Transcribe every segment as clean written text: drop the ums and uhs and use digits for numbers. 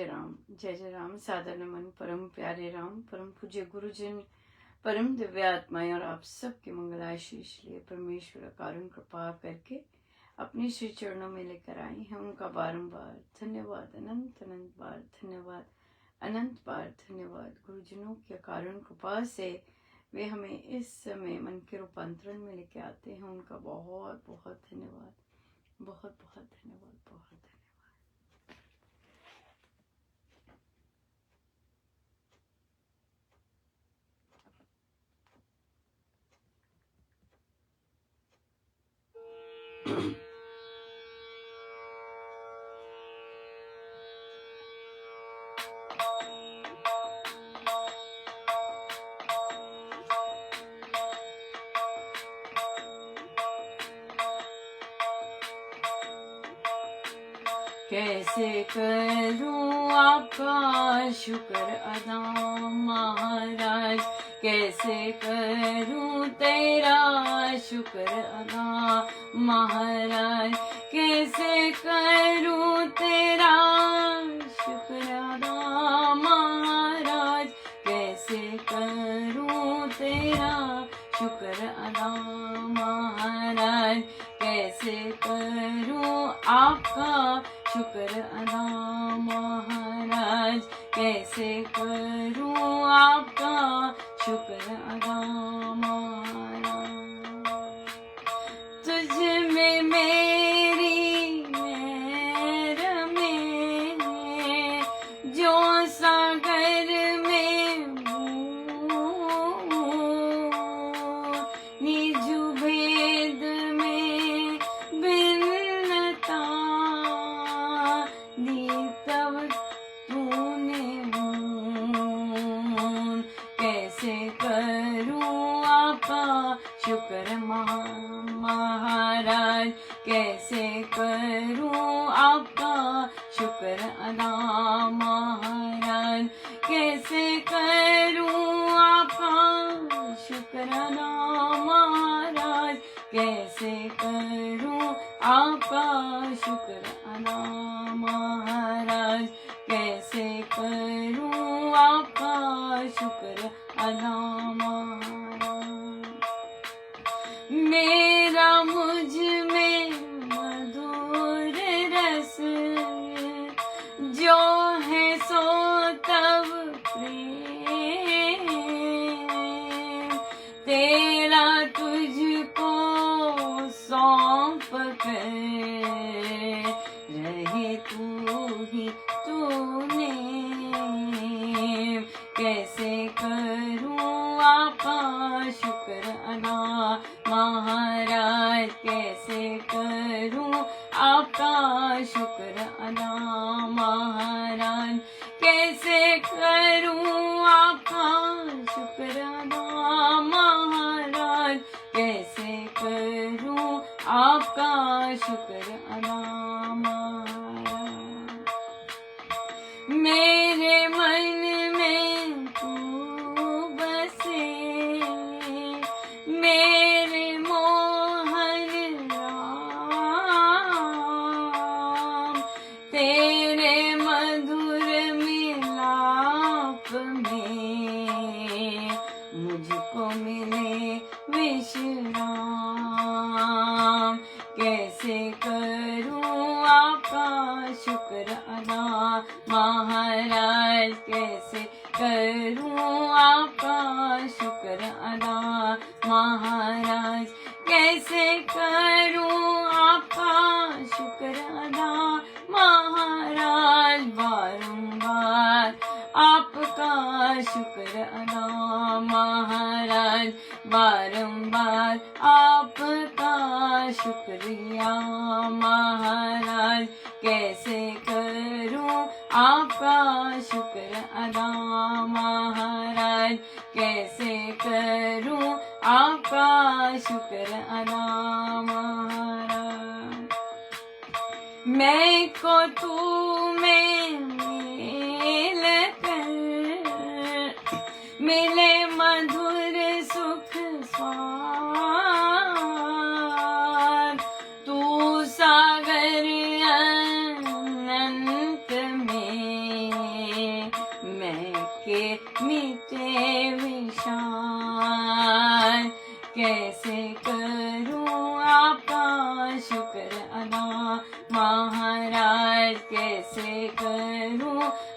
जय जय राम। सादर नमन परम प्यारे राम, परम पूज्य गुरुजन, परम दिव्य आत्माएं और आप सबके मंगलाशीष लिए परमेश्वर कारुण कृपा करके अपने श्री चरणों में लेकर आई हैं। उनका बारंबार धन्यवाद, अनंत अनंत बार धन्यवाद, अनंत बार धन्यवाद। गुरुजनों की कारुण कृपा से वे हमें इस समय मन के रूपांतरण में लेके आते हैं। उनका बहुत बहुत धन्यवाद, बहुत बहुत धन्यवाद, बहुत धन्यवाद। कैसे करूं आपका शुक्र अदा महाराज, कैसे करूं तेरा शुक्र अदा महाराज, कैसे करूं तेरा शुक्र अदा महाराज, कैसे करूं तेरा शुक्र अदा महाराज, कैसे करूं आपका शुक्र अदा महाराज, कैसे करूं आपका शुक्र अदा महाराज। तुझ में मेरी मेहर में जो सागर में निजु भेद में भिन्नता दी तब तूने कैसे करूं आपका शुक्र महाराज, कैसे करूं आपका शुक्र अदा महाराज, कैसे करूं आपका शुक्र अदा महाराज, कैसे करूं आपका शुक्र अदा महाराज, कैसे करूं आपका शुक्र अदा महाराज। मेरा मुझ में मधुर रस जो है सो तब प्रेम तेरा तुझको सौंप कर रहे तू ही तूने, कैसे करूं आपका शुक्र अदा महाराज, कैसे करूं आपका शुक्र अदा महाराज, कैसे करूं आपका शुक्र अदा महाराज, कैसे करूं आपका शुक्र अदा महाराज। मेरे मन में तू बसे मेरे मोहन राम, तेरे मधुर मिलाप में मुझको मिले विश्राम, कैसे करूं आपका शुक्र अदा महाराज, कैसे करूं आपका शुक्र अदा महाराज, कैसे करूं आपका शुक्र अदा महाराज। बारंबार आपका शुक्र अदा महाराज, बारंबार आपका शुक्रिया महाराज, कैसे करूं आपका शुक्र अदा महाराज, कैसे करूं आपका शुक्र अदा महाराज। मैं को तू में मिल कर मिले मधुर सुख स्वाद, तू सागर अनंत में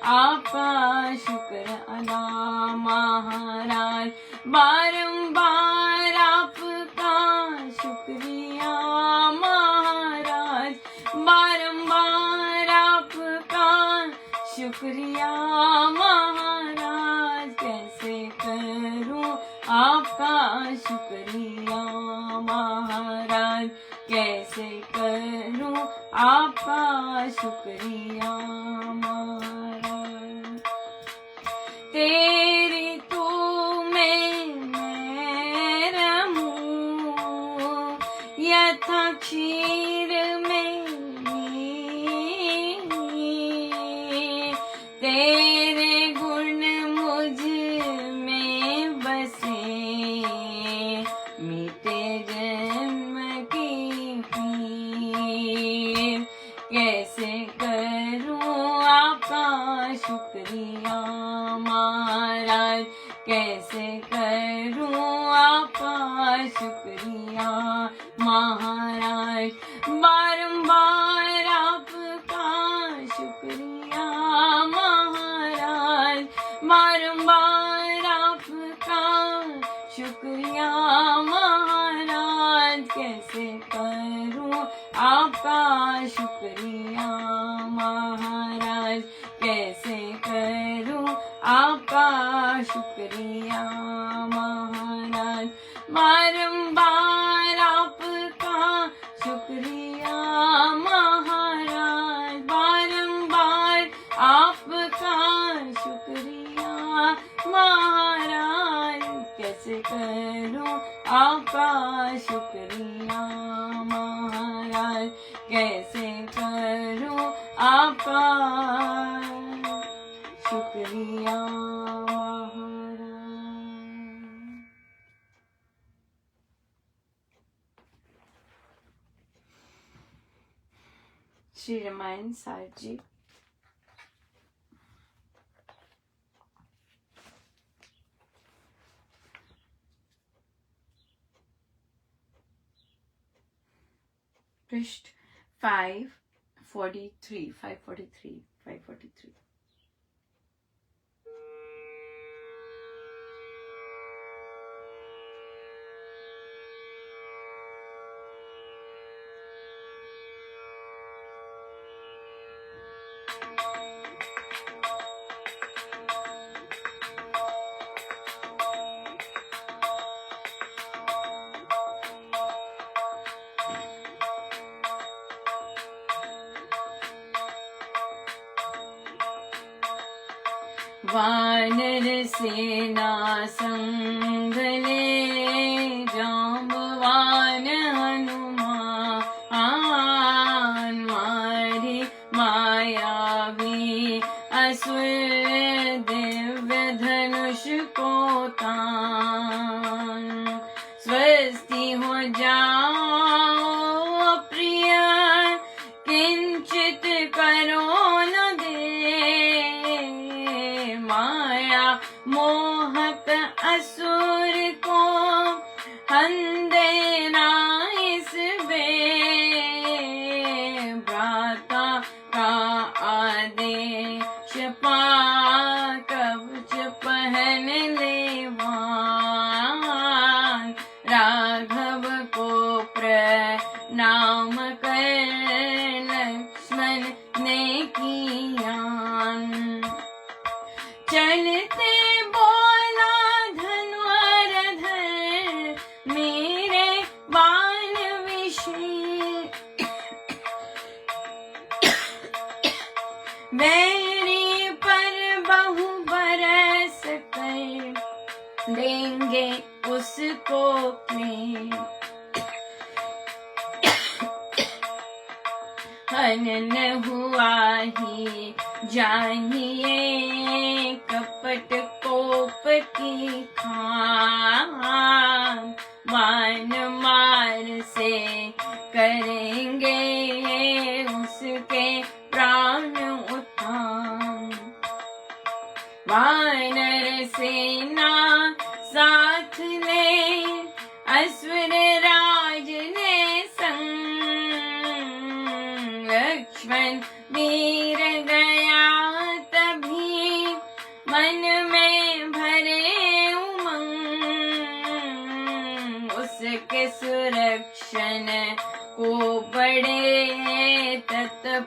आपका शुक्र अदा महाराज। बारंबार आपका शुक्रिया महाराज, बारंबार आपका शुक्रिया महाराज। कैसे करूं आपका शुक्रिया महाराज, कैसे करूं आपका शुक्रिया महाराज। तेरी तू मैं रहूं, यथा क्षीर में तेरे गुण मुझ में बसे, मीटे जन्म की पीर। कैसे करूं आपका शुक्रिया महाराज, कैसे करूं आपका शुक्रिया महाराज। बारंबार आपका शुक्रिया महाराज, बारंबार आपका शुक्रिया महाराज। कैसे करूं आपका शुक्रिया महाराज, कैसे करूं आपका शुक्रिया महाराज। बारंबार आपका शुक्रिया महाराज, बारंबार आपका शुक्रिया महाराज। कैसे करूं आपका शुक्रिया महाराज, कैसे करूं आपका शुक्रिया महाराज। श्री रामायण सार जी। पृष्ठ 543। वानर सेना संग ले, जांबवान हनुमान। मारी मायावी असुर, दिव्य धनुष को तान। स्वस्ति हो जाओ प्रिय, किंचित करो न दे। माया मोहक असुर को हंदेना इस बे। भ्राता का आदेश पा, कवच पहन लेवान। राघव को प्रणाम कर लक्ष्मण ने कियान। चलते बोला धनुर्धर, मेरे बाण विषे। मेरी पर बहु बरस कर, देंगे उसको क्लेश। हनन हुआ ही जानिए, कपट कोप की खान। बाण मार से करेंगे उसके प्राण उत्थान। वानर सेना साथ ले, असुर राज ने संग। लक्ष्मण वीर गया तभी,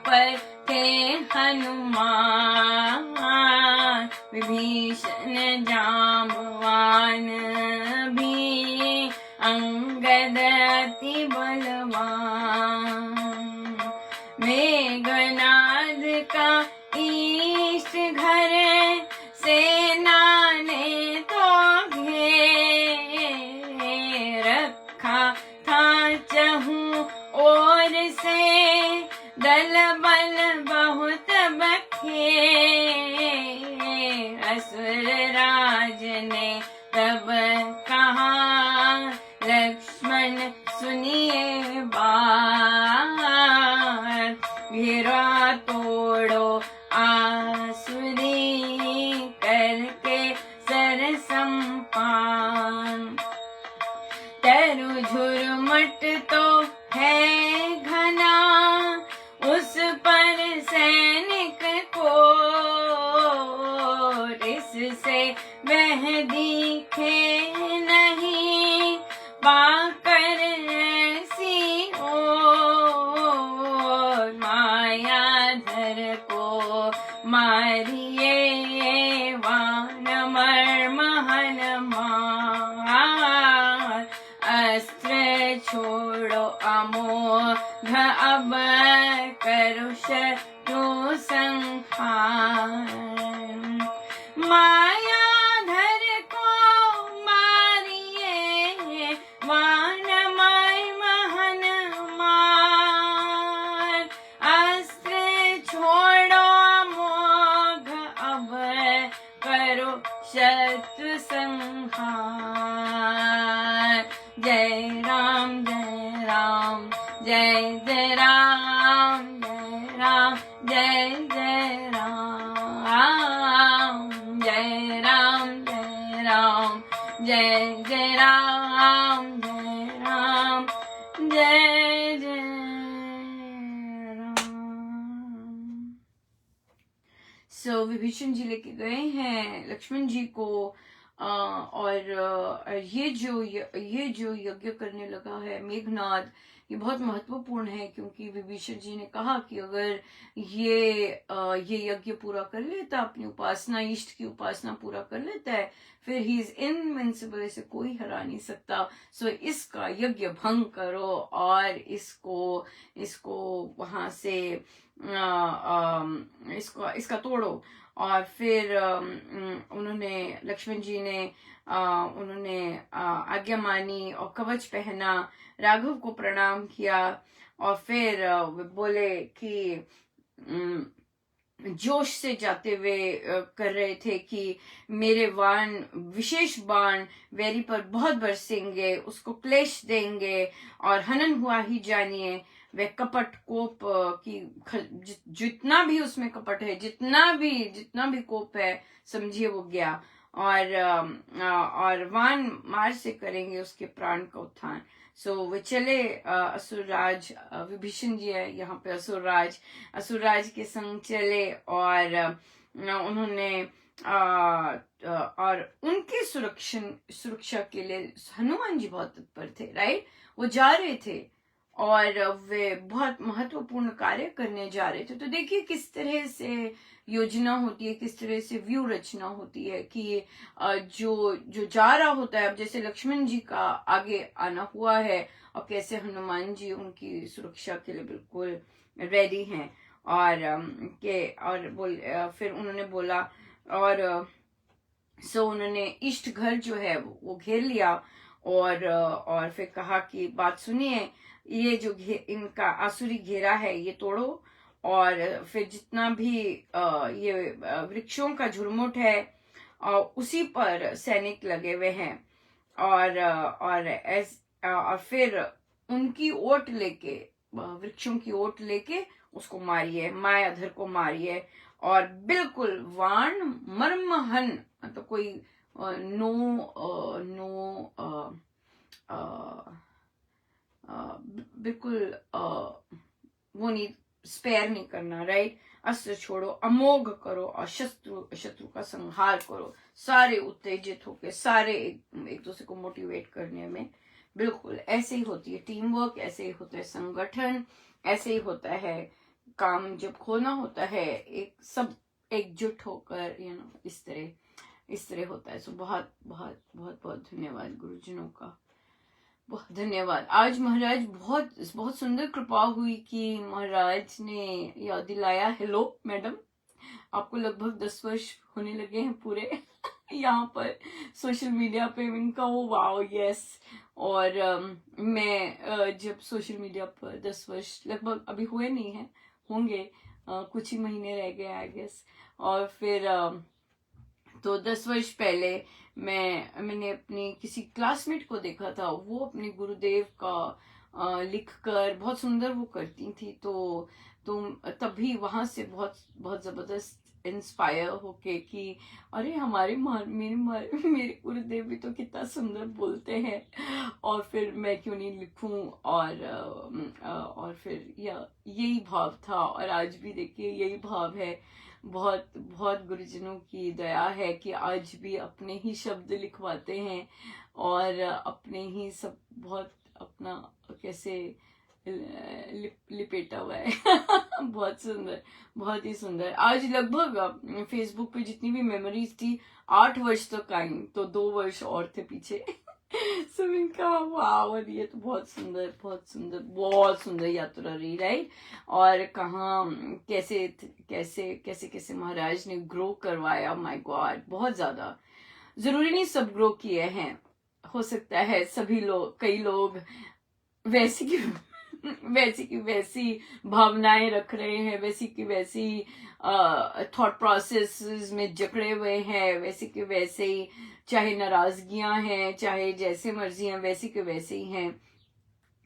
पर थे हनुमान, विभीषण जाम्बवान भी अंगद अति बलवान। मेघनाद का ईष्ट घर सेना ने तो घेर रखा था चहु ओर से, दल बल बहुत बखेर। असुर राज ने तब कहा, लक्ष्मण सुनिए बात, घेरा तोड़ो आसुरी करके सरसंपान। तरु झुरमुट तो है घना, उस पर सैनिक को इससे वह दिखे नहीं, पाकर ऐसी ओर। मायाधर को मारिए वान मर्म हनुमान, अस्त्र छोड़ो अमोघ अब करो शत्रु संहार। मायाधर को मारिए वान मर्म हनुमान, अस्त्र छोड़ो अमोघ अब करो शत्रु संहार। जय राम जय राम जय जय राम, जय राम जय जय राम, जय राम जय राम जय जय राम, जय राम जय जय राम। सो विभीषण जी लेके गए हैं लक्ष्मण जी को, और ये जो यज्ञ करने लगा है मेघनाद, ये बहुत महत्वपूर्ण है, क्योंकि विभीषण जी ने कहा कि अगर ये यज्ञ पूरा कर लेता, अपनी उपासना, इष्ट की उपासना पूरा कर लेता है, फिर ही इज इनविंसिबल, इसे कोई हरा नहीं सकता। सो इसका यज्ञ भंग करो और इसको वहां से इसका तोड़ो। और फिर उन्होंने, लक्ष्मण जी ने उन्होंने आज्ञा मानी और कवच पहना, राघव को प्रणाम किया, और फिर बोले कि जोश से जाते हुए कर रहे थे कि मेरे बाण, विशेष बाण वैरी पर बहुत बरसेंगे, उसको क्लेश देंगे और हनन हुआ ही जानिए। वह कपट कोप की जितना भी उसमें कपट है, जितना भी कोप है, समझिए वो गया। और वान मार से करेंगे उसके प्राण का उत्थान। सो वे चले, असुरराज, विभीषण जी है यहाँ पे असुरराज के संग चले, और उन्होंने और उनकी सुरक्षा के लिए हनुमान जी बहुत तत्पर थे, राइट। वो जा रहे थे और वे बहुत महत्वपूर्ण कार्य करने जा रहे थे। तो देखिए किस तरह से योजना होती है, किस तरह से व्यू रचना होती है कि जो जा रहा होता है, अब जैसे लक्ष्मण जी का आगे आना हुआ है, और कैसे हनुमान जी उनकी सुरक्षा के लिए बिल्कुल रेडी हैं। फिर उन्होंने बोला, और उन्होंने इष्ट घर जो है वो घेर लिया, और फिर कहा कि बात सुनिए, ये जो इनका आसुरी घेरा है ये तोड़ो, और फिर जितना भी ये वृक्षों का झुरमुट है उसी पर सैनिक लगे हुए हैं, और फिर उनकी ओट लेके, वृक्षों की ओट लेके उसको मारिए, मायाधर को मारिए, और बिल्कुल वाण मर्महन, मतलब कोई बिल्कुल वो नहीं, स्पेयर नहीं करना, राइट। अस्त्र छोड़ो, अमोघ करो, और शत्रु का संहार करो। सारे उत्तेजित होके, सारे एक दूसरे को मोटिवेट करने में, बिल्कुल ऐसे ही होती है टीम वर्क, ऐसे ही होता है संगठन, ऐसे ही होता है काम जब खोना होता है, एक सब एकजुट होकर इस तरह होता है। सो बहुत बहुत बहुत बहुत धन्यवाद गुरुजनों का, बहुत धन्यवाद। आज महाराज बहुत बहुत सुंदर कृपा हुई कि महाराज ने याद दिलाया। हेलो मैडम, आपको लगभग 10 वर्ष होने लगे हैं पूरे यहाँ पर सोशल मीडिया पे। इनका वो वाओ यस। और मैं जब सोशल मीडिया पर 10 वर्ष लगभग अभी हुए नहीं हैं, होंगे कुछ ही महीने रह गए आई गेस। और फिर तो 10 वर्ष पहले मैंने अपनी किसी क्लासमेट को देखा था, वो अपने गुरुदेव का लिख कर बहुत सुंदर वो करती थी। तो तभी वहां से बहुत बहुत जबरदस्त इंस्पायर होके कि अरे मेरे गुरुदेव भी तो कितना सुंदर बोलते हैं, और फिर मैं क्यों नहीं लिखूं। और फिर यही भाव था, और आज भी देखिए यही भाव है। बहुत बहुत गुरुजनों की दया है कि आज भी अपने ही शब्द लिखवाते हैं, और अपने ही सब बहुत अपना कैसे लिपेटा हुआ है बहुत सुंदर, बहुत ही सुंदर। आज लगभग फेसबुक पे जितनी भी मेमोरीज थी 8 वर्ष तक आई, तो 2 वर्ष और थे पीछे सुमिन का वाह, ये तो बहुत सुंदर बहुत सुंदर बहुत सुंदर यात्रा रही, राइट। और कहाँ कैसे कैसे कैसे कैसे महाराज ने ग्रो करवाया, माय गॉड, बहुत ज्यादा। जरूरी नहीं सब ग्रो किए हैं, हो सकता है सभी लोग, कई लोग वैसी की वैसी भावनाएं रख रहे हैं, वैसी की वैसी थॉट प्रोसेस में जकड़े हुए हैं, वैसे के वैसे ही, चाहे नाराजगियां हैं, चाहे जैसे मर्जी हैं, वैसे के वैसे ही हैं।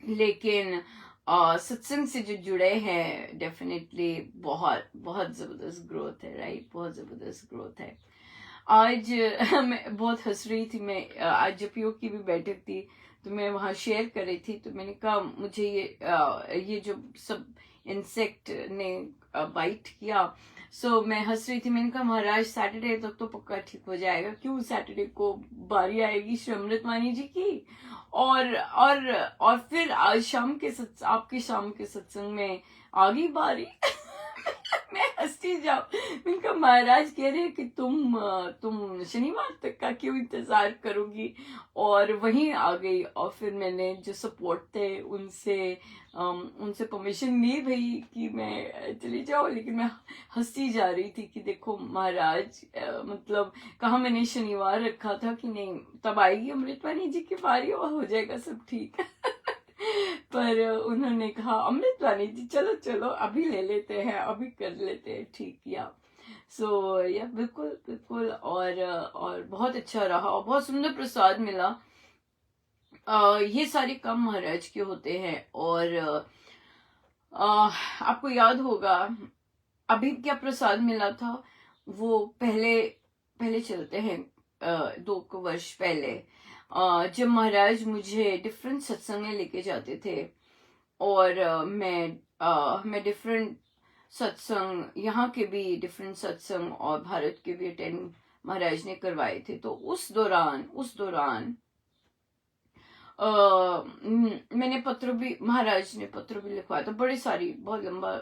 लेकिन सत्संग से जो जुड़े हैं, डेफिनेटली बहुत बहुत जबरदस्त ग्रोथ है, राइट, बहुत जबरदस्त ग्रोथ है। आज मैं बहुत हंस रही थी। मैं आज जपियो की भी बैठक थी, तो मैं वहां शेयर कर रही थी, तो मैंने कहा मुझे ये जो सब इंसेक्ट ने बाइट किया, सो मैं हंस रही थी। मैंने कहा महाराज सैटरडे तक तो पक्का ठीक हो जाएगा, क्यों सैटरडे को बारी आएगी श्री अमृतवाणी जी की, और फिर आज आपके शाम के सत्संग में आ गई बारी मैं हंसती जाऊं। मैंने कहा महाराज कह रहे हैं कि तुम शनिवार तक का क्यों इंतजार करोगी, और वहीं आ गई। और फिर मैंने जो सपोर्ट थे उनसे परमिशन ली भाई कि मैं चली जाऊं, लेकिन मैं हंसती जा रही थी कि देखो महाराज, मतलब कहा मैंने शनिवार रखा था कि नहीं, तब आएगी अमृतवाणी जी की बारी और हो जाएगा सब ठीक पर उन्होंने कहा अमृतवाणी जी चलो चलो अभी ले लेते हैं, अभी कर लेते हैं ठीक। या बिल्कुल बिल्कुल। और बहुत अच्छा रहा, और बहुत सुंदर प्रसाद मिला। ये सारे काम महाराज के होते हैं। और आपको याद होगा अभी क्या प्रसाद मिला था, वो पहले चलते हैं 2 वर्ष पहले, जब महाराज मुझे डिफरेंट सत्संग में लेके जाते थे, और मैं डिफरेंट सत्संग, यहाँ के भी डिफरेंट सत्संग और भारत के भी अटेंड महाराज ने करवाए थे। तो उस दौरान मैंने महाराज ने पत्र भी लिखवाया था, बड़ी सारी, बहुत लंबा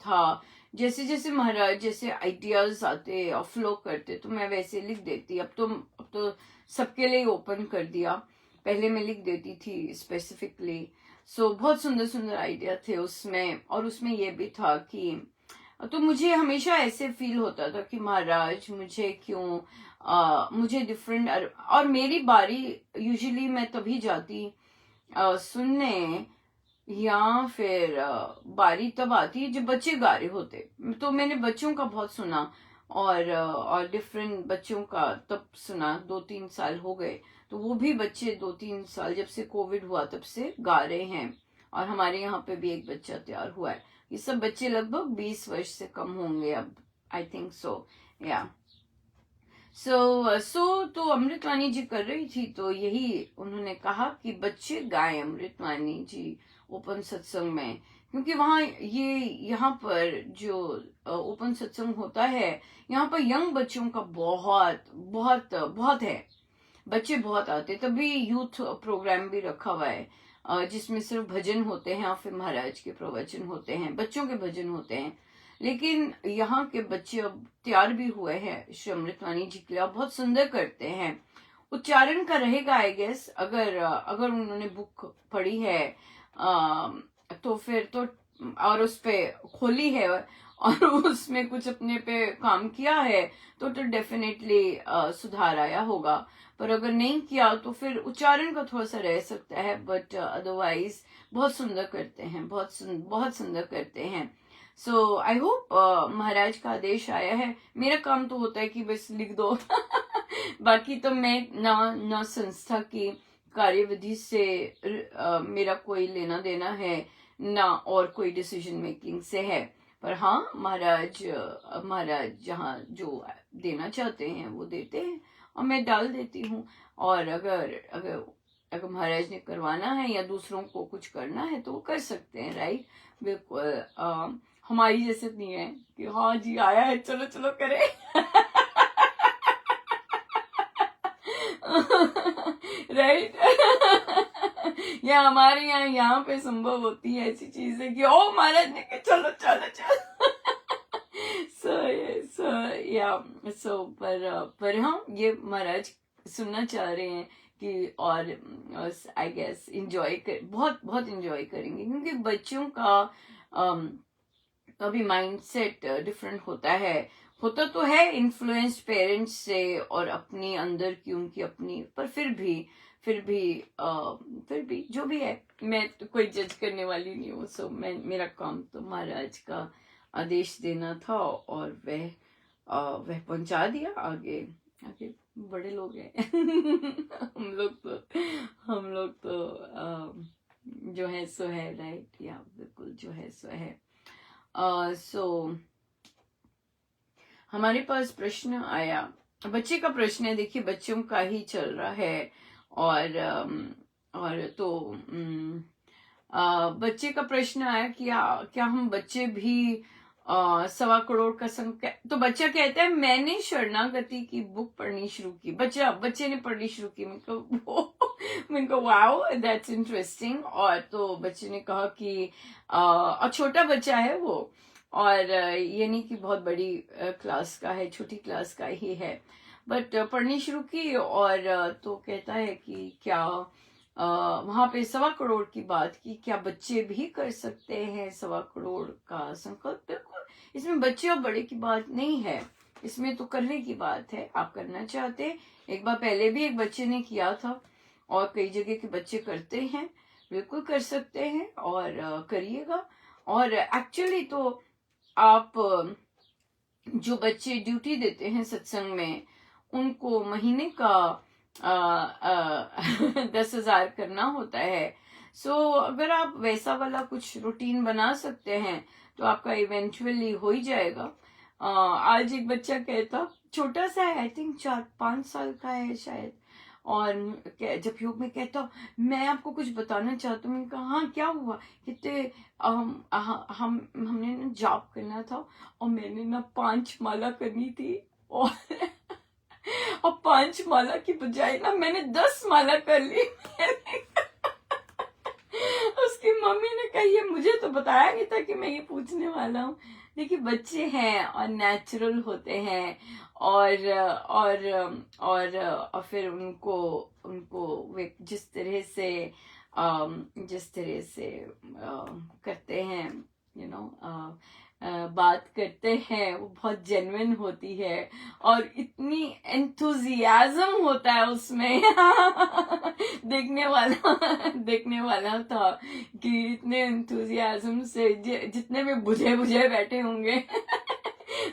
था। जैसे जैसे महाराज जैसे आइडियाज आते और फ्लो करते, तो मैं वैसे लिख देती। अब तो सबके लिए ओपन कर दिया, पहले मैं लिख देती थी स्पेसिफिकली। सो बहुत सुंदर सुंदर आइडिया थे उसमें, और उसमें ये भी था कि, तो मुझे हमेशा ऐसे फील होता था कि महाराज मुझे क्यों मुझे डिफरेंट, और मेरी बारी यूजुअली मैं तभी जाती सुनने, या फिर बारी तब आती जब बच्चे गा रहे होते। तो मैंने बच्चों का बहुत सुना, और डिफरेंट बच्चों का तब सुना। 2-3 साल हो गए, तो वो भी बच्चे 2-3 साल जब से कोविड हुआ तब से गा रहे हैं। और हमारे यहाँ पे भी एक बच्चा तैयार हुआ है। ये सब बच्चे लगभग 20 वर्ष से कम होंगे अब, आई थिंक सो। तो अमृतवाणी जी कर रही थी, तो यही उन्होंने कहा कि बच्चे गाएं अमृतवाणी जी ओपन सत्संग में, क्योंकि यहाँ पर जो ओपन सत्संग होता है, यहाँ पर यंग बच्चों का बहुत बहुत बहुत है, बच्चे बहुत आते, तभी यूथ प्रोग्राम भी रखा हुआ है। जिसमें सिर्फ भजन होते हैं और फिर महाराज के प्रवचन होते हैं, बच्चों के भजन होते हैं। लेकिन यहाँ के बच्चे अब तैयार भी हुए हैं श्री अमृतवाणी जी के लिए, बहुत सुंदर करते हैं। उच्चारण का रहेगा आई गेस, अगर उन्होंने बुक पढ़ी है तो फिर तो, और उस पे खोली है और उसमें कुछ अपने पे काम किया है तो डेफिनेटली सुधार आया होगा। पर अगर नहीं किया तो फिर उच्चारण का थोड़ा सा रह सकता है, बट अदरवाइज बहुत सुंदर करते हैं, बहुत सुंदर करते हैं। सो आई होप महाराज का आदेश आया है। मेरा काम तो होता है कि बस लिख दो बाकी तो मैं ना संस्था की कार्यविधि से मेरा कोई लेना देना है, ना और कोई डिसीजन मेकिंग से है। पर हाँ, महाराज जहाँ जो देना चाहते हैं वो देते हैं और मैं डाल देती हूँ। और अगर अगर अगर महाराज ने करवाना है या दूसरों को कुछ करना है तो वो कर सकते हैं, राइट। बिल्कुल हमारी जैसे नहीं है कि हाँ जी आया है चलो चलो करें राइट या हमारे यहाँ पे संभव होती है ऐसी चीजें कि ओ महाराज ने कहा चलो चलो चलो सो पर हाँ, ये महाराज सुनना चाह रहे हैं कि और आई गेस बहुत बहुत इंजॉय करेंगे, क्योंकि बच्चों का अभी माइंडसेट डिफरेंट होता तो है इन्फ्लुएंस्ड पेरेंट्स से और अपनी अंदर की उनकी अपनी, पर फिर भी जो भी है, मैं तो कोई जज करने वाली नहीं हूँ। सो मेरा काम तो महाराज का आदेश देना था और वह पहुंचा दिया। आगे आगे बड़े लोग हैं हम लोग तो जो है सो है, राइट। या बिल्कुल जो है सो है। सो हमारे पास प्रश्न आया, बच्चे का प्रश्न है, देखिए बच्चों का ही चल रहा है। और तो बच्चे का प्रश्न आया कि क्या हम बच्चे भी 1.25 करोड़ का तो बच्चा कहता है मैंने शरणागति की बुक पढ़नी शुरू की, बच्चे ने पढ़नी शुरू की। मैंने कहा वाओ दैट्स इंटरेस्टिंग। और तो बच्चे ने कहा कि और छोटा बच्चा है वो, और ये नहीं कि बहुत बड़ी क्लास का है, छोटी क्लास का ही है, बट पढ़नी शुरू की। और तो कहता है कि क्या वहां पे 1.25 करोड़ की बात की, क्या बच्चे भी कर सकते हैं 1.25 करोड़ का संकल्प? बिल्कुल, इसमें बच्चे और बड़े की बात नहीं है, इसमें तो करने की बात है। आप करना चाहते हैं, एक बार पहले भी एक बच्चे ने किया था और कई जगह के बच्चे करते हैं, बिल्कुल कर सकते हैं और करिएगा। और एक्चुअली तो आप जो बच्चे ड्यूटी देते हैं सत्संग में, उनको महीने का 10,000 करना होता है। सो अगर आप वैसा वाला कुछ रूटीन बना सकते हैं तो आपका इवेंचुअली हो ही जाएगा। आज एक बच्चा कहता, छोटा सा है, आई थिंक 4-5 साल का है शायद, और जब योग में कहता मैं आपको कुछ बताना चाहता हूँ। मैंने कहा हाँ क्या हुआ? कहते हमने ना जाप करना था और मैंने ना 5 माला करनी थी और 5 माला की बजाय ना मैंने 10 माला कर ली उसकी मम्मी ने कहा ये मुझे तो बताया नहीं था कि मैं ये पूछने वाला हूँ। देखिए बच्चे हैं और नेचुरल होते हैं, और फिर उनको वे जिस तरह से करते हैं, बात करते हैं, वो बहुत जेन्युइन होती है और इतनी एंथुजियाज्म होता है उसमें देखने वाला था कि इतने एंथुजियाज्म से जितने में बुझे बैठे होंगे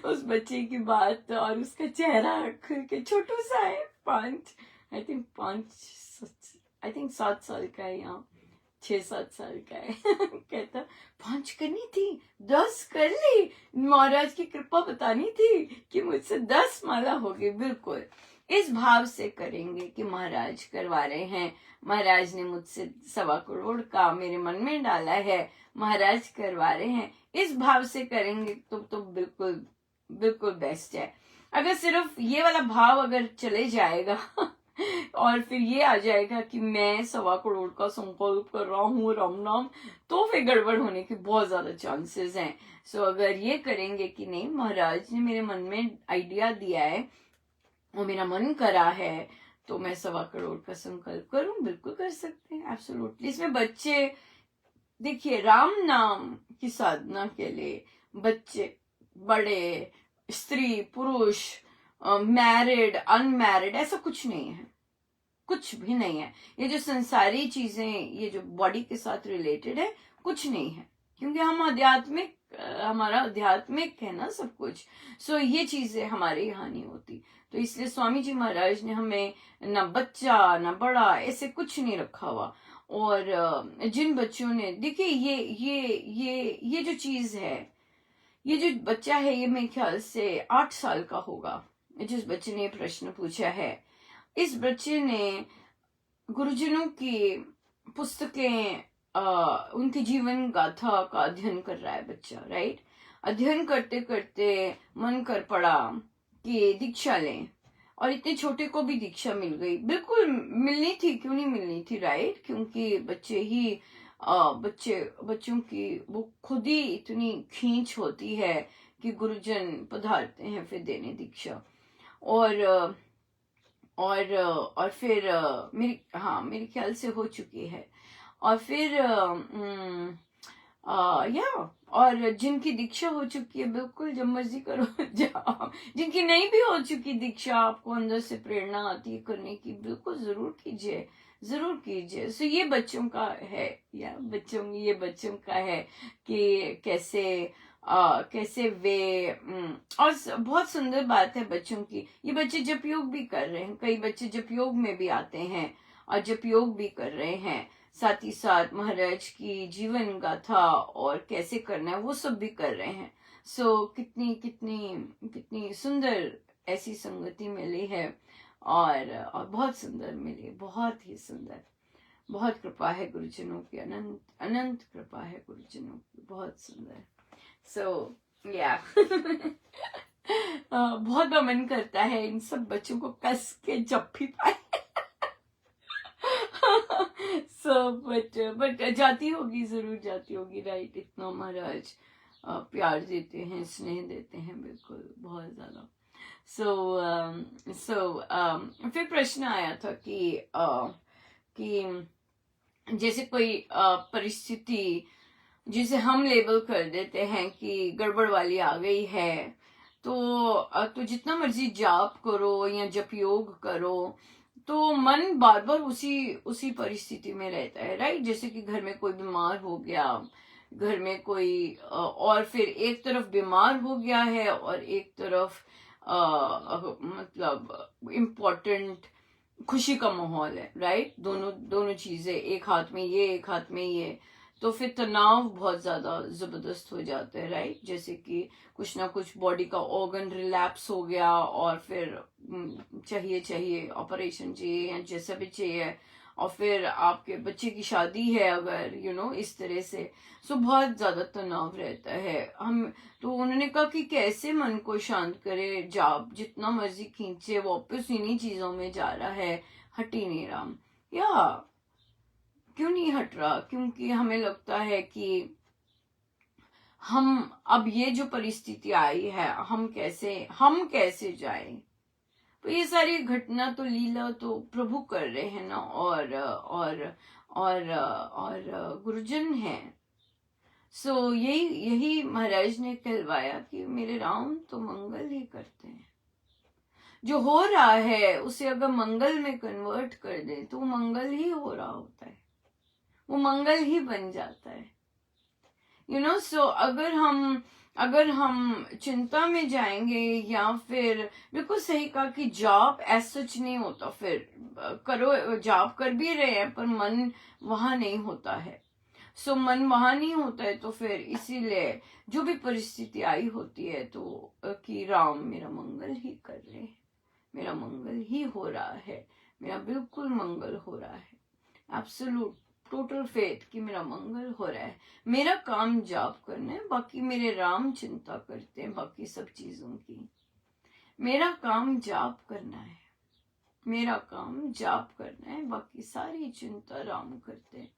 उस बच्चे की बात, और उसका चेहरा के छोटू सा है, 7 साल का है, यहाँ 6-7 साल का है कहता 5 करनी थी, 10 कर ली, महाराज की कृपा बतानी थी कि मुझसे 10 माला होगी। बिल्कुल इस भाव से करेंगे कि महाराज करवा रहे हैं, महाराज ने मुझसे 1.25 करोड़ का मेरे मन में डाला है, महाराज करवा रहे हैं, इस भाव से करेंगे तो बिल्कुल बेस्ट है। अगर सिर्फ ये वाला भाव अगर चले जाएगा और फिर ये आ जाएगा कि मैं 1.25 करोड़ का संकल्प कर रहा हूँ राम नाम, तो फिर गड़बड़ होने के बहुत ज्यादा चांसेस हैं। सो अगर ये करेंगे कि नहीं, महाराज ने मेरे मन में आइडिया दिया है, वो मेरा मन करा है, तो मैं 1.25 करोड़ का संकल्प करूं, बिल्कुल कर सकते हैं, एब्सोल्युटली। इसमें बच्चे, देखिए राम नाम की साधना के लिए बच्चे, बड़े, स्त्री, पुरुष, मैरिड, अनमैरिड, ऐसा कुछ नहीं है, कुछ भी नहीं है। ये जो संसारी चीजें, ये जो बॉडी के साथ रिलेटेड है, कुछ नहीं है, क्योंकि हम आध्यात्मिक, हमारा आध्यात्मिक है ना सब कुछ। सो ये चीजें हमारे यहाँ नहीं होती। तो इसलिए स्वामी जी महाराज ने हमें ना बच्चा ना बड़ा ऐसे कुछ नहीं रखा हुआ। और जिन बच्चों ने, देखिए ये जो चीज है, ये जो बच्चा है, ये मेरे ख्याल से 8 साल का होगा, जिस बच्चे ने ये प्रश्न पूछा है। इस बच्चे ने गुरुजनों की पुस्तकें, उनकी जीवन गाथा का अध्ययन कर रहा है बच्चा, राइट। अध्ययन करते करते मन कर पड़ा कि दीक्षा लें, और इतने छोटे को भी दीक्षा मिल गई। बिल्कुल मिलनी थी, क्यों नहीं मिलनी थी, राइट। क्योंकि बच्चे ही बच्चों की वो खुद ही इतनी खींच होती है कि गुरुजन पधारते हैं फिर देने दीक्षा। और फिर मेरे ख्याल से हो चुकी है। और फिर और जिनकी दीक्षा हो चुकी है, बिल्कुल जब मर्जी करो जाओ। जिनकी नहीं भी हो चुकी दीक्षा, आपको अंदर से प्रेरणा आती है करने की, बिल्कुल जरूर कीजिए, जरूर कीजिए। सो ये बच्चों का है, ये बच्चों का है कि कैसे वे और बहुत सुंदर बात है बच्चों की, ये बच्चे जप योग भी कर रहे हैं, कई बच्चे जप योग में भी आते हैं और जप योग भी कर रहे हैं, साथ ही साथ महाराज की जीवन गाथा और कैसे करना है वो सब भी कर रहे हैं। सो कितनी कितनी कितनी सुंदर ऐसी संगति मिली है, और बहुत सुंदर मिली, बहुत ही सुंदर। बहुत कृपा है गुरुजनों की, अनंत अनंत कृपा है गुरुजनों की, बहुत सुंदर। सो या बहुत मन करता है इन सब बच्चों को कस के जब भी पाए। सो बट जाती होगी, जरूर जाती होगी, राइट। इतना महाराज प्यार देते हैं, स्नेह देते हैं, बिल्कुल बहुत ज्यादा। फिर प्रश्न आया था कि जैसे कोई परिस्थिति जिसे हम लेबल कर देते हैं कि गड़बड़ वाली आ गई है, तो जितना मर्जी जाप करो या जप योग करो, तो मन बार बार उसी परिस्थिति में रहता है, राइट। जैसे कि घर में कोई बीमार हो गया, घर में कोई और फिर एक तरफ बीमार हो गया है और एक तरफ मतलब इम्पोर्टेंट खुशी का माहौल है, राइट। दोनों चीजें, एक हाथ में ये एक हाथ में ये, तो फिर तनाव बहुत ज्यादा जबरदस्त हो जाता है, राइट। जैसे कि कुछ ना कुछ बॉडी का ऑर्गन रिलैप्स हो गया और फिर चाहिए ऑपरेशन चाहिए या जैसा भी चाहिए, और फिर आपके बच्चे की शादी है अगर इस तरह से, सो बहुत ज्यादा तनाव रहता है। तो उन्होंने कहा कि कैसे मन को शांत करे, जाप जितना मर्जी खींचे वापस इन्हीं चीजों में जा रहा है, हट ही नहीं रहा। या क्यों नहीं हट रहा? क्योंकि हमें लगता है कि हम अब ये जो परिस्थिति आई है, हम कैसे जाएं। तो ये सारी घटना तो लीला तो प्रभु कर रहे हैं ना, और गुरुजन हैं। सो यही महाराज ने कहलवाया कि मेरे राम तो मंगल ही करते हैं। जो हो रहा है उसे अगर मंगल में कन्वर्ट कर दे तो मंगल ही हो रहा होता है, वो मंगल ही बन जाता है। सो अगर हम चिंता में जाएंगे, या फिर बिल्कुल सही कहा कि जॉब एज सच नहीं होता, फिर करो जॉब कर भी रहे हैं पर मन वहां नहीं होता है। सो मन वहां नहीं होता है, तो फिर इसीलिए जो भी परिस्थिति आई होती है तो कि राम मेरा मंगल ही कर रहे हैं, मेरा मंगल ही हो रहा है, मेरा बिल्कुल मंगल हो रहा है, एब्सोल्यूट टोटल फेथ कि मेरा मंगल हो रहा है। मेरा काम जाप करना है, बाकी मेरे राम चिंता करते हैं बाकी सब चीजों की। मेरा काम जाप करना है, मेरा काम जाप करना है, बाकी सारी चिंता राम करते हैं।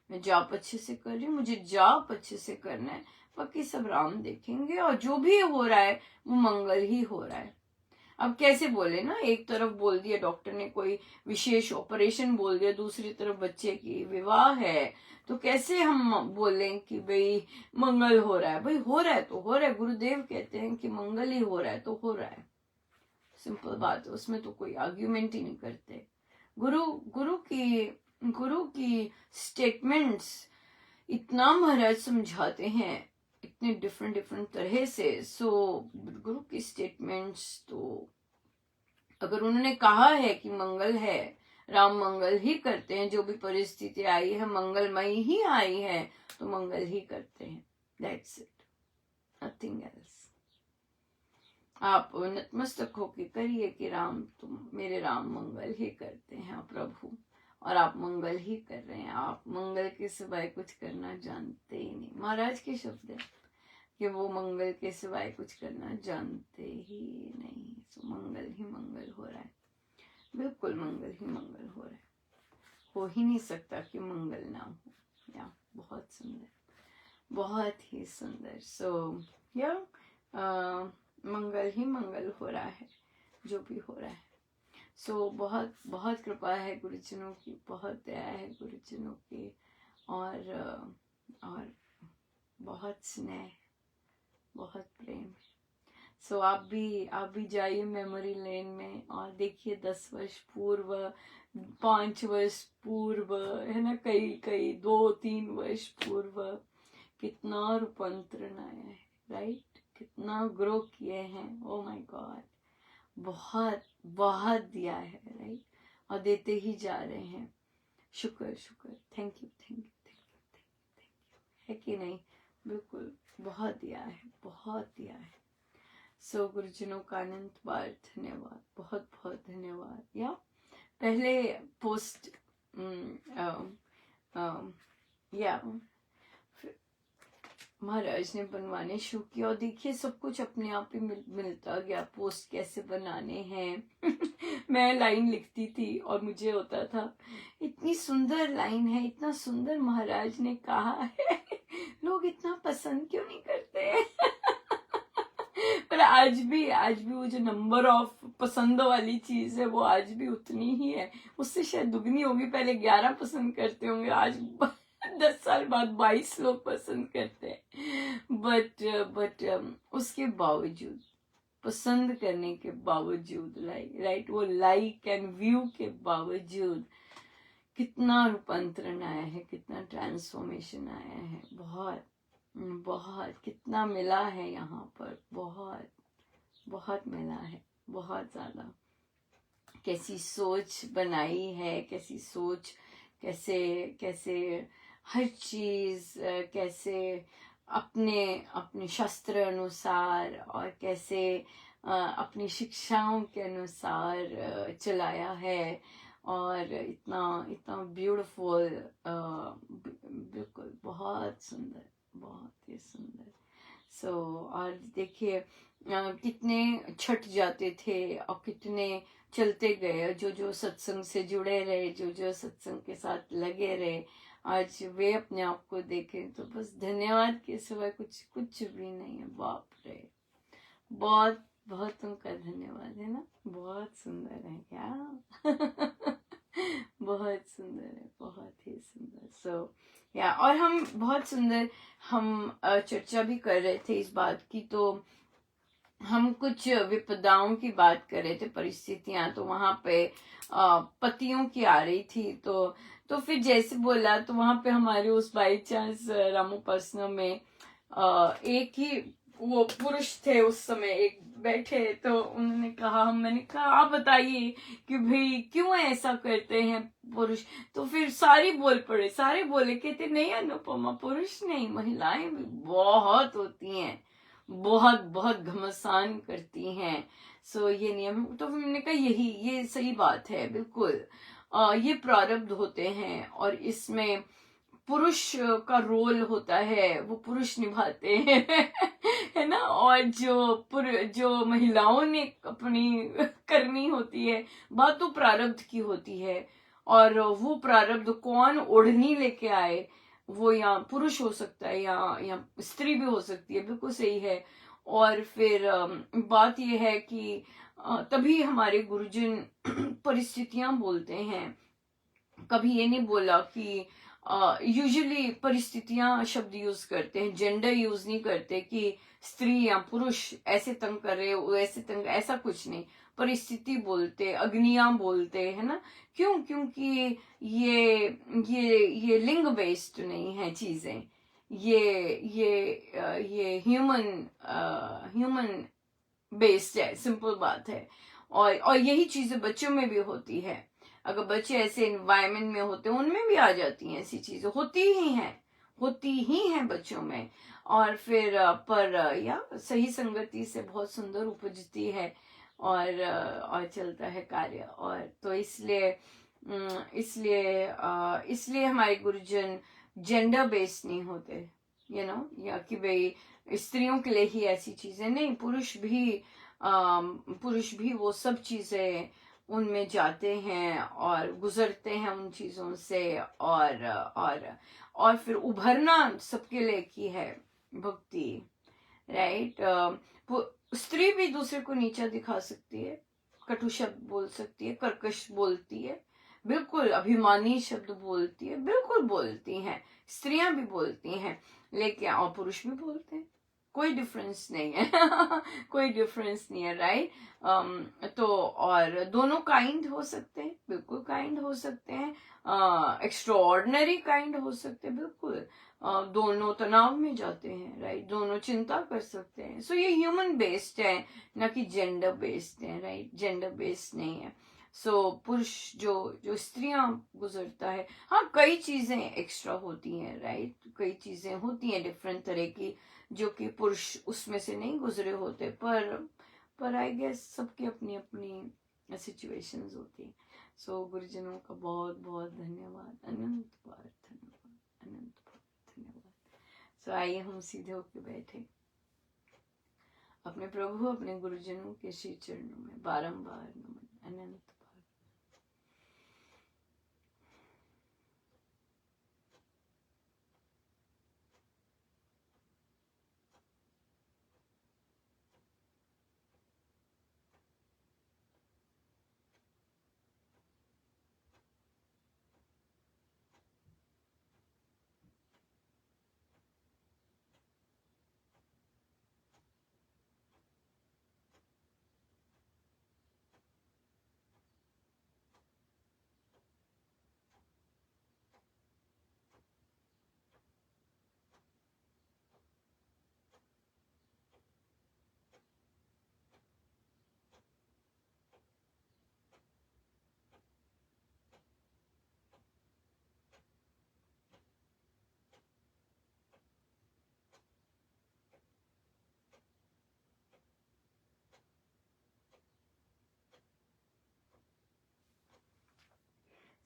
मैं जाप अच्छे से कर रही हूँ, मुझे जाप अच्छे से करना है, बाकी सब राम देखेंगे, और जो भी हो रहा है वो मंगल ही हो रहा है। अब कैसे बोले ना, एक तरफ बोल दिया डॉक्टर ने कोई विशेष ऑपरेशन बोल दिया, दूसरी तरफ बच्चे की विवाह है, तो कैसे हम बोलें कि भाई मंगल हो रहा है? भाई हो रहा है तो हो रहा है, गुरुदेव कहते हैं कि मंगल ही हो रहा है तो हो रहा है, सिंपल बात है, उसमें तो कोई आर्ग्यूमेंट ही नहीं करते। गुरु गुरु की स्टेटमेंट्स इतना महाराज समझाते हैं इतने डिफरेंट डिफरेंट तरह से। सो गुरु की स्टेटमेंट्स तो अगर उन्होंने कहा है कि मंगल है, राम मंगल ही करते हैं, जो भी परिस्थिति आई है मंगलमयी ही आई है, तो मंगल ही करते हैं, दैट्स इट, नथिंग एल्स। आप नतमस्तक होके करिए कि राम, तुम मेरे राम मंगल ही करते हैं प्रभु, और आप मंगल ही कर रहे हैं, आप मंगल के सिवाय कुछ करना जानते ही नहीं। महाराज के शब्द है कि वो मंगल के सिवाय कुछ करना जानते ही नहीं। सो मंगल ही मंगल हो रहा है, बिल्कुल मंगल ही मंगल हो रहा है, हो ही नहीं सकता कि मंगल ना हो। या बहुत सुंदर, बहुत ही सुंदर। सो या मंगल ही मंगल हो रहा है, जो भी हो रहा है। सो बहुत बहुत कृपा है गुरुजनों की, बहुत दया है गुरुजनों की, और बहुत स्नेह, बहुत प्रेम। सो आप भी जाइए मेमोरी लेन में और देखिए 10 वर्ष पूर्व, 5 वर्ष पूर्व, है ना, कई 2-3 वर्ष पूर्व कितना रूपांतरण आया है, राइट? कितना ग्रो किए हैं, ओ माय गॉड, बहुत बहुत दिया है, राइट? और देते ही जा रहे हैं। शुक्र शुक्र, thank you thank you thank you thank you thank you, है कि नहीं? बिल्कुल, बहुत दिया है, बहुत दिया है। सो गुरुजनों का अनंत बार धन्यवाद, बहुत बहुत धन्यवाद। या पहले पोस्ट या महाराज ने बनवाने शुरू किया, और देखिए सब कुछ अपने आप ही मिलता गया, पोस्ट कैसे बनाने हैं। मैं लाइन लिखती थी और मुझे होता था इतनी सुंदर लाइन है, इतना सुंदर महाराज ने कहा है, लोग इतना पसंद क्यों नहीं करते? पर आज भी वो जो नंबर ऑफ पसंद वाली चीज है वो आज भी उतनी ही है, उससे शायद दुगनी होगी। पहले 11 पसंद करते होंगे, आज 10 साल बाद 22 लोग पसंद करते हैं। बट उसके बावजूद, पसंद करने के बावजूद, राइट, वो लाइक एंड व्यू के बावजूद कितना रूपांतरण आया है, कितना ट्रांसफॉर्मेशन आया है, बहुत बहुत कितना मिला है यहाँ पर, बहुत बहुत मिला है, बहुत ज्यादा। कैसी सोच बनाई है, कैसी सोच, कैसे कैसे हर चीज, कैसे अपने शास्त्र अनुसार, और कैसे अपनी शिक्षाओं के अनुसार चलाया है, और इतना इतना ब्यूटीफुल, बिल्कुल बहुत सुंदर, बहुत ही सुंदर। सो और देखिए कितने छट जाते थे और कितने चलते गए, जो जो सत्संग से जुड़े रहे, जो जो सत्संग के साथ लगे रहे, आज वे अपने आप को देखें तो बस धन्यवाद के सिवाय कुछ भी नहीं है। बाप रे, बहुत बहुत उनका धन्यवाद है ना, बहुत सुंदर है क्या? बहुत सुंदर है, बहुत ही सुंदर। सो या और हम बहुत सुंदर, हम चर्चा भी कर रहे थे इस बात की, तो हम कुछ विपदाओं की बात कर रहे थे, परिस्थितियां, तो वहां पे पतियों की आ रही थी, तो फिर जैसे बोला, तो वहां पे हमारे उस बाई चांस रामोपासना में एक ही वो पुरुष थे उस समय, एक बैठे, तो उन्होंने कहा, मैंने कहा आप बताइए कि भाई क्यों ऐसा करते हैं पुरुष? तो फिर सारे बोल पड़े, सारे बोले, कहते नहीं अनुपमा, पुरुष नहीं, महिलाएं भी बहुत होती हैं, बहुत बहुत घमसान करती हैं। सो ये नियम, तो हमने कहा ये सही बात है, बिल्कुल। ये प्रारब्ध होते हैं, और इसमें पुरुष का रोल होता है वो पुरुष निभाते हैं है ना। और जो महिलाओं ने अपनी करनी होती है बात तो प्रारब्ध की होती है, और वो प्रारब्ध कौन ओढ़नी लेके आए, वो या पुरुष हो सकता है या स्त्री भी हो सकती है, बिल्कुल सही है। और फिर बात यह है कि तभी हमारे गुरुजन परिस्थितियां बोलते हैं। कभी ये नहीं बोला कि यूजुअली परिस्थितियां शब्द यूज करते हैं, जेंडर यूज नहीं करते कि स्त्री या पुरुष ऐसे तंग कर रहे हो ऐसे तंग, ऐसा कुछ नहीं। परिस्थिति बोलते, अग्नियां बोलते, है ना। क्यों? क्योंकि ये लिंग बेस्ड नहीं है चीजें, ये ह्यूमन बेस्ड है, सिंपल बात है। और यही चीजें बच्चों में भी होती है। अगर बच्चे ऐसे एनवायरमेंट में होते हैं उनमें भी आ जाती हैं, ऐसी चीजें होती ही हैं बच्चों में। और फिर या सही संगति से बहुत सुंदर उपजती है, और चलता है कार्य। और तो इसलिए हमारे गुरुजन जेंडर बेस्ड नहीं होते, या कि भाई स्त्रियों के लिए ही ऐसी चीजें नहीं, पुरुष भी वो सब चीजें उनमें जाते हैं और गुजरते हैं उन चीजों से। और फिर उभरना सबके लिए की है भक्ति, राइट। स्त्री भी दूसरे को नीचा दिखा सकती है, कटु शब्द बोल सकती है, कर्कश बोलती है, बिल्कुल अभिमानी शब्द बोलती है, बिल्कुल बोलती हैं, स्त्रियां भी बोलती हैं, लेकिन और पुरुष भी बोलते हैं, कोई डिफरेंस नहीं है कोई डिफरेंस नहीं है, राइट। तो और दोनों काइंड हो सकते हैं, बिल्कुल काइंड हो सकते हैं, एक्स्ट्रॉर्डनरी काइंड हो सकते हैं, बिल्कुल। दोनों तनाव में जाते हैं, राइट, दोनों चिंता कर सकते हैं। सो ये ह्यूमन बेस्ड है, ना कि जेंडर बेस्ड है, राइट, जेंडर बेस्ड नहीं है। सो पुरुष जो जो स्त्रियां गुजरता है, हाँ कई चीजें एक्स्ट्रा होती हैं, राइट, कई चीजें होती हैं डिफरेंट तरह की जो कि पुरुष उसमें से नहीं गुजरे होते, पर आई गेस सबकी अपनी अपनी सिचुएशंस होती हैं। सो गुरुजनों का बहुत बहुत धन्यवाद, अनंत बार धन्यवाद, अनंत बार धन्यवाद। सो आइए हम सीधे होके बैठे अपने प्रभु अपने गुरुजनों के श्री चरणों में बारंबार नमन, अनंत बार।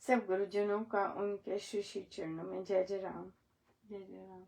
सब गुरुजनों का उनके श्री श्री चरणों में जय जय राम, जय जय राम।